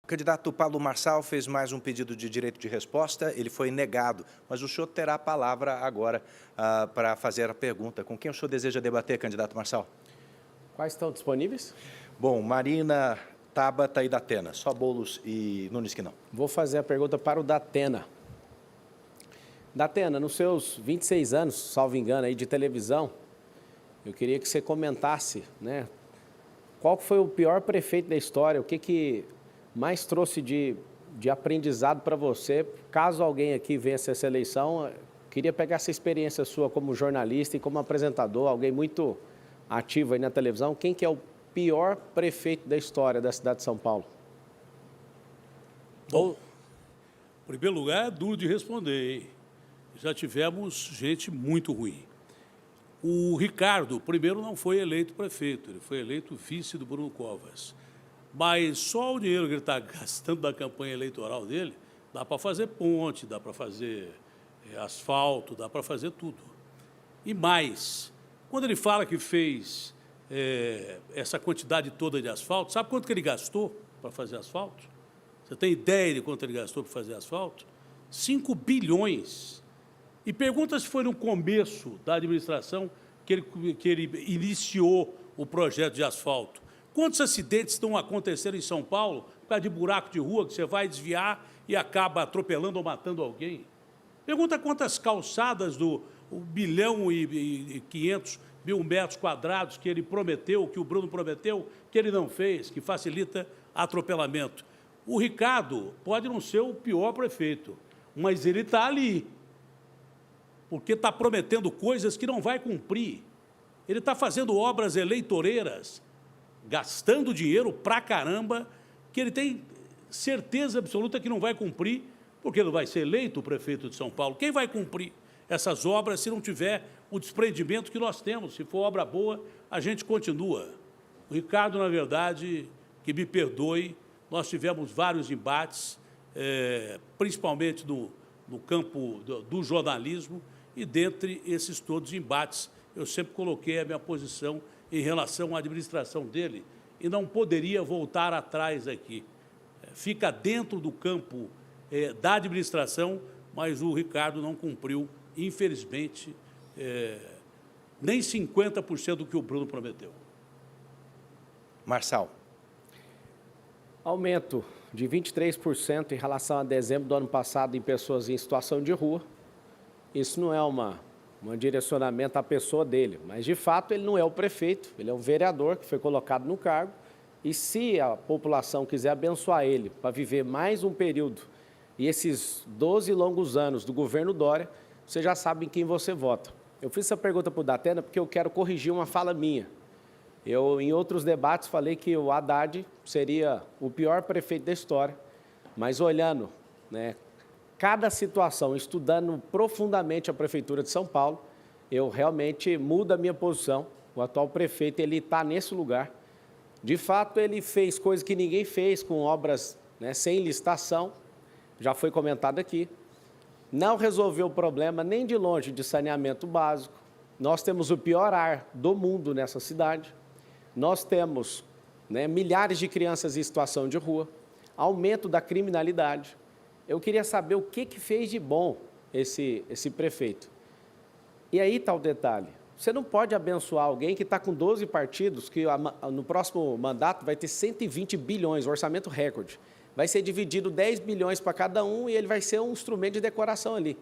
candidato Paulo Marçal fez mais um pedido de direito de resposta, ele foi negado, mas o senhor terá a palavra agora para fazer a pergunta. Com quem o senhor deseja debater, candidato Marçal? Quais estão disponíveis? Bom, Marina, Tabata e Datena, só Boulos e Nunes que não. Vou fazer a pergunta para o Datena. Datena, nos seus 26 anos, salvo engano, aí, de televisão, eu queria que você comentasse, né, qual foi o pior prefeito da história, o que mais trouxe de aprendizado para você, caso alguém aqui vença essa eleição. Queria pegar essa experiência sua como jornalista e como apresentador, alguém muito ativo aí na televisão. Quem que é o pior prefeito da história da cidade de São Paulo? Bom, em primeiro lugar, é duro de responder, hein? Já tivemos gente muito ruim. O Ricardo, primeiro, não foi eleito prefeito, ele foi eleito vice do Bruno Covas. Mas só o dinheiro que ele está gastando na campanha eleitoral dele, dá para fazer ponte, dá para fazer asfalto, dá para fazer tudo. E mais, quando ele fala que fez essa quantidade toda de asfalto, sabe quanto que ele gastou para fazer asfalto? Você tem ideia de quanto ele gastou para fazer asfalto? 5 bilhões. E pergunta se foi no começo da administração que ele iniciou o projeto de asfalto. Quantos acidentes estão acontecendo em São Paulo por causa de buraco de rua que você vai desviar e acaba atropelando ou matando alguém? Pergunta quantas calçadas do 1.500.000 metros quadrados que ele prometeu, que o Bruno prometeu, que ele não fez, que facilita atropelamento. O Ricardo pode não ser o pior prefeito, mas ele está ali, porque está prometendo coisas que não vai cumprir. Ele está fazendo obras eleitoreiras, gastando dinheiro pra caramba, que ele tem certeza absoluta que não vai cumprir, porque não vai ser eleito o prefeito de São Paulo. Quem vai cumprir essas obras se não tiver o desprendimento que nós temos? Se for obra boa, a gente continua. O Ricardo, na verdade, que me perdoe, nós tivemos vários embates, principalmente no campo do jornalismo, e dentre esses todos embates, eu sempre coloquei a minha posição em relação à administração dele e não poderia voltar atrás aqui. Fica dentro do campo da administração, mas o Ricardo não cumpriu, infelizmente, nem 50% do que o Bruno prometeu. Marçal. Aumento de 23% em relação a dezembro do ano passado em pessoas em situação de rua. Isso não é um direcionamento à pessoa dele, mas, de fato, ele não é o prefeito, ele é um vereador que foi colocado no cargo, e se a população quiser abençoar ele para viver mais um período e esses 12 longos anos do governo Dória, você já sabe em quem você vota. Eu fiz essa pergunta para o Datena porque eu quero corrigir uma fala minha. Eu, em outros debates, falei que o Haddad seria o pior prefeito da história, mas olhando, né, cada situação, estudando profundamente a Prefeitura de São Paulo, eu realmente mudo a minha posição. O atual prefeito, ele está nesse lugar. De fato, ele fez coisas que ninguém fez, com obras, né, sem licitação, já foi comentado aqui. Não resolveu o problema nem de longe de saneamento básico. Nós temos o pior ar do mundo nessa cidade. Nós temos, né, milhares de crianças em situação de rua, aumento da criminalidade. Eu queria saber o que fez de bom esse prefeito. E aí está o detalhe. Você não pode abençoar alguém que está com 12 partidos, que no próximo mandato vai ter 120 bilhões, orçamento recorde. Vai ser dividido 10 bilhões para cada um e ele vai ser um instrumento de decoração ali.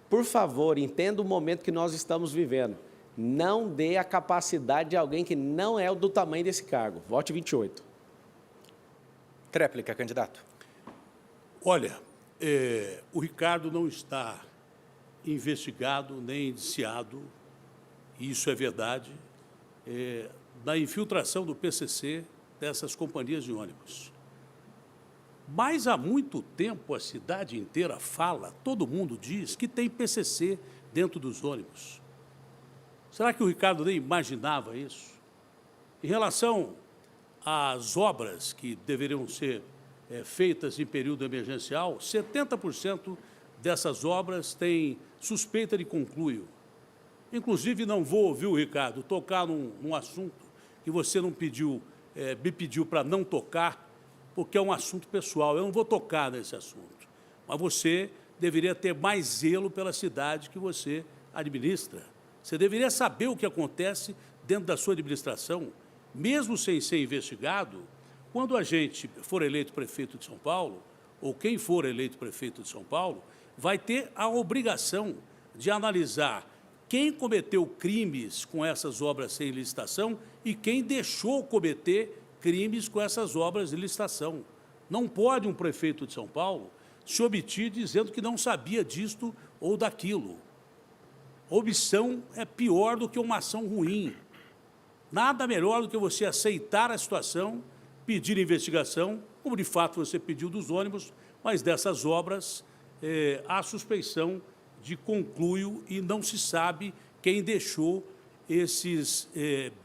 Por favor, entenda o momento que nós estamos vivendo. Não dê a capacidade de alguém que não é do tamanho desse cargo. Vote 28. Tréplica, candidato. Olha, o Ricardo não está investigado nem indiciado, isso é verdade, na infiltração do PCC dessas companhias de ônibus. Mas há muito tempo a cidade inteira fala, todo mundo diz que tem PCC dentro dos ônibus. Será que o Ricardo nem imaginava isso? Em relação às obras que deveriam ser feitas em período emergencial, 70% dessas obras têm suspeita de conluio. Inclusive, não vou ouvir o Ricardo tocar num assunto que você não pediu, me pediu para não tocar, porque é um assunto pessoal. Eu não vou tocar nesse assunto. Mas você deveria ter mais zelo pela cidade que você administra. Você deveria saber o que acontece dentro da sua administração, mesmo sem ser investigado. Quando a gente for eleito prefeito de São Paulo, ou quem for eleito prefeito de São Paulo, vai ter a obrigação de analisar quem cometeu crimes com essas obras sem licitação e quem deixou cometer crimes com essas obras de licitação. Não pode um prefeito de São Paulo se omitir dizendo que não sabia disto ou daquilo. Omissão é pior do que uma ação ruim. Nada melhor do que você aceitar a situação, pedir investigação, como de fato você pediu dos ônibus, mas dessas obras há suspeição de conluio e não se sabe quem deixou esses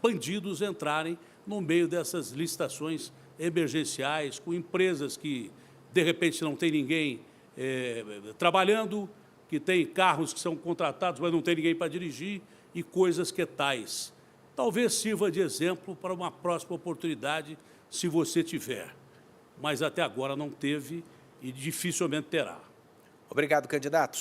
bandidos entrarem no meio dessas licitações emergenciais, com empresas que, de repente, não tem ninguém trabalhando, que tem carros que são contratados, mas não tem ninguém para dirigir, e coisas que tais. Talvez sirva de exemplo para uma próxima oportunidade, se você tiver. Mas até agora não teve e dificilmente terá. Obrigado, candidatos.